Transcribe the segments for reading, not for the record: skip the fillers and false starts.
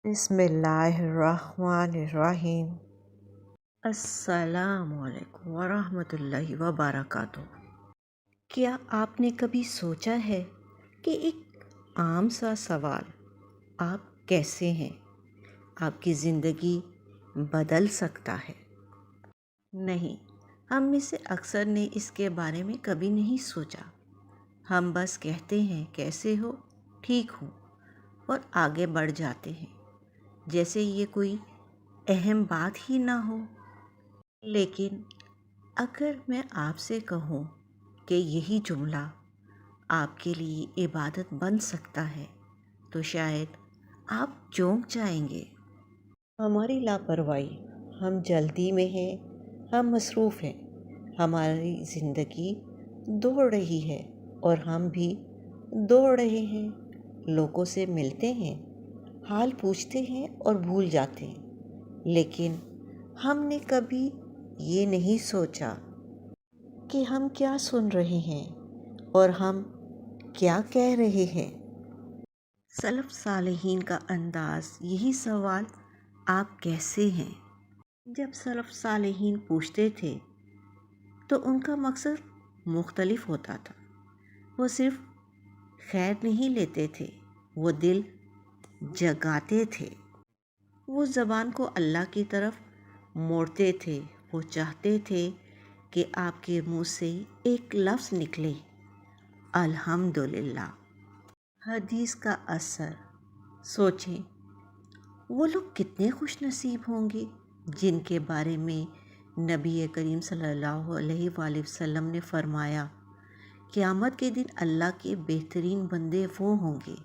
بسم اللہ الرحمن الرحیم۔ السلام علیکم ورحمۃ اللہ وبرکاتہ۔ کیا آپ نے کبھی سوچا ہے کہ ایک عام سا سوال، آپ کیسے ہیں، آپ کی زندگی بدل سکتا ہے؟ نہیں، ہم میں سے اکثر نے اس کے بارے میں کبھی نہیں سوچا۔ ہم بس کہتے ہیں کیسے ہو، ٹھیک ہوں، اور آگے بڑھ جاتے ہیں جیسے یہ کوئی اہم بات ہی نہ ہو۔ لیکن اگر میں آپ سے کہوں کہ یہی جملہ آپ کے لیے عبادت بن سکتا ہے تو شاید آپ چونک جائیں گے۔ ہماری لاپرواہی، ہم جلدی میں ہیں، ہم مصروف ہیں، ہماری زندگی دوڑ رہی ہے اور ہم بھی دوڑ رہے ہیں۔ لوگوں سے ملتے ہیں، حال پوچھتے ہیں اور بھول جاتے ہیں، لیکن ہم نے کبھی یہ نہیں سوچا کہ ہم کیا سن رہے ہیں اور ہم کیا کہہ رہے ہیں۔ سلف صالحین کا انداز یہی سوال، آپ کیسے ہیں؟ جب سلف صالحین پوچھتے تھے تو ان کا مقصد مختلف ہوتا تھا۔ وہ صرف خیر نہیں لیتے تھے، وہ دل جگاتے تھے۔ وہ زبان کو اللہ کی طرف موڑتے تھے۔ وہ چاہتے تھے کہ آپ کے منہ سے ایک لفظ نکلے، الحمدللہ۔ حدیث کا اثر، سوچیں وہ لوگ کتنے خوش نصیب ہوں گے جن کے بارے میں نبی کریم صلی اللہ علیہ وآلہ وسلم نے فرمایا، قیامت کے دن اللہ کے بہترین بندے وہ ہوں گے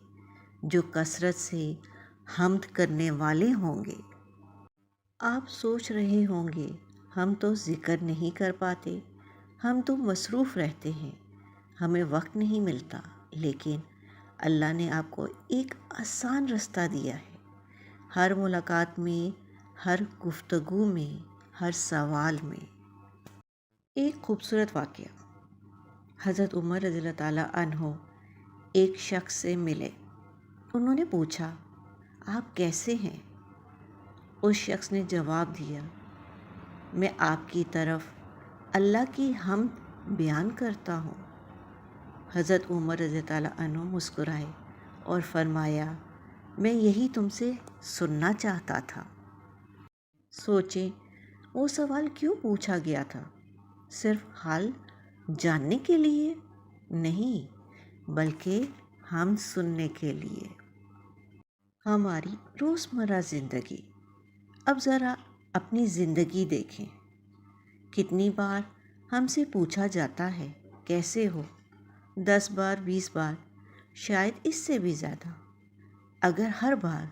جو کثرت سے حمد کرنے والے ہوں گے۔ آپ سوچ رہے ہوں گے ہم تو ذکر نہیں کر پاتے، ہم تو مصروف رہتے ہیں، ہمیں وقت نہیں ملتا۔ لیکن اللہ نے آپ کو ایک آسان رستہ دیا ہے۔ ہر ملاقات میں، ہر گفتگو میں، ہر سوال میں۔ ایک خوبصورت واقعہ، حضرت عمر رضی اللہ تعالیٰ عنہ ایک شخص سے ملے۔ انہوں نے پوچھا، آپ کیسے ہیں؟ اس شخص نے جواب دیا، میں آپ کی طرف اللہ کی حمد بیان کرتا ہوں۔ حضرت عمر رضی اللہ تعالیٰ عنہ مسکرائے اور فرمایا، میں یہی تم سے سننا چاہتا تھا۔ سوچیں وہ سوال کیوں پوچھا گیا تھا؟ صرف حال جاننے کے لیے نہیں، بلکہ ہم سننے کے لیے۔ ہماری روزمرہ زندگی، اب ذرا اپنی زندگی دیکھیں۔ کتنی بار ہم سے پوچھا جاتا ہے کیسے ہو؟ 10 بار، 20 بار، شاید اس سے بھی زیادہ۔ اگر ہر بار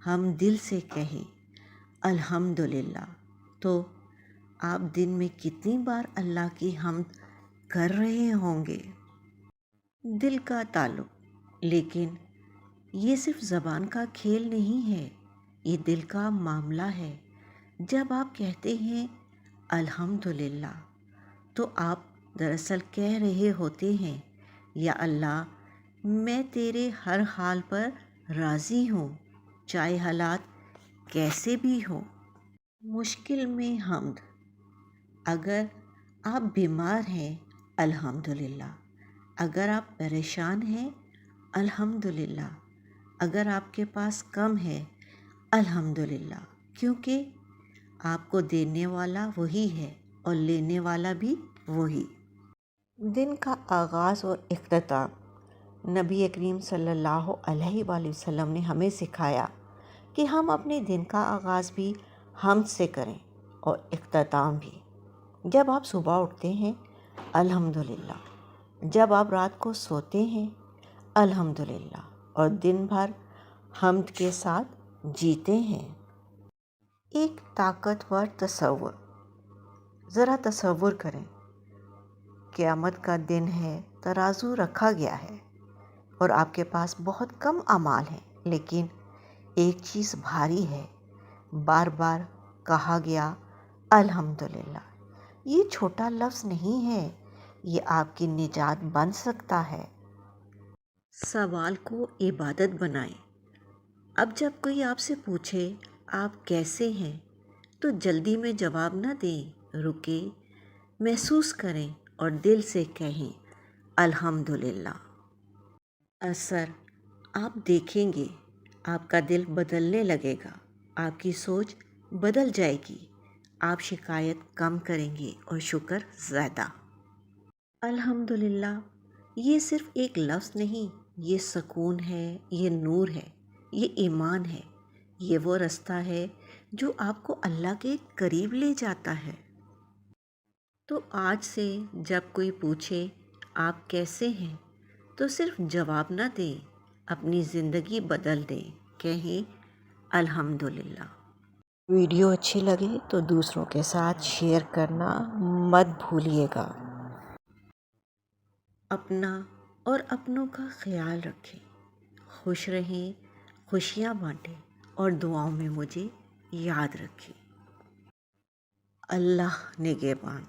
ہم دل سے کہیں الحمدللہ، تو آپ دن میں کتنی بار اللہ کی حمد کر رہے ہوں گے؟ دل کا تعلق، لیکن یہ صرف زبان کا کھیل نہیں ہے، یہ دل کا معاملہ ہے۔ جب آپ کہتے ہیں الحمدللہ تو آپ دراصل کہہ رہے ہوتے ہیں، یا اللہ میں تیرے ہر حال پر راضی ہوں، چاہے حالات کیسے بھی ہوں۔ مشکل میں حمد، اگر آپ بیمار ہیں الحمدللہ، اگر آپ پریشان ہیں الحمدللہ، اگر آپ کے پاس کم ہے الحمدللہ، کیونکہ آپ کو دینے والا وہی ہے اور لینے والا بھی وہی۔ دن کا آغاز اور اختتام، نبی کریم صلی اللہ علیہ وآلہ وسلم نے ہمیں سکھایا کہ ہم اپنے دن کا آغاز بھی حمد سے کریں اور اختتام بھی۔ جب آپ صبح اٹھتے ہیں الحمدللہ، جب آپ رات کو سوتے ہیں الحمدللہ، اور دن بھر حمد کے ساتھ جیتے ہیں۔ ایک طاقتور تصور، ذرا تصور کریں، قیامت کا دن ہے، ترازو رکھا گیا ہے اور آپ کے پاس بہت کم اعمال ہیں، لیکن ایک چیز بھاری ہے، بار بار کہا گیا الحمدللہ۔ یہ چھوٹا لفظ نہیں ہے، یہ آپ کی نجات بن سکتا ہے۔ سوال کو عبادت بنائیں، اب جب کوئی آپ سے پوچھے آپ کیسے ہیں تو جلدی میں جواب نہ دیں، رکیں، محسوس کریں اور دل سے کہیں الحمدللہ۔ اثر آپ دیکھیں گے، آپ کا دل بدلنے لگے گا، آپ کی سوچ بدل جائے گی، آپ شکایت کم کریں گے اور شکر زیادہ۔ الحمدللہ یہ صرف ایک لفظ نہیں، یہ سکون ہے، یہ نور ہے، یہ ایمان ہے، یہ وہ رستہ ہے جو آپ کو اللہ کے قریب لے جاتا ہے۔ تو آج سے جب کوئی پوچھے آپ کیسے ہیں تو صرف جواب نہ دیں، اپنی زندگی بدل دیں، کہیں الحمدللہ۔ ویڈیو اچھی لگے تو دوسروں کے ساتھ شیئر کرنا مت بھولیے گا۔ اپنا اور اپنوں کا خیال رکھیں، خوش رہیں، خوشیاں بانٹیں اور دعاؤں میں مجھے یاد رکھیں۔ اللہ نگہبان۔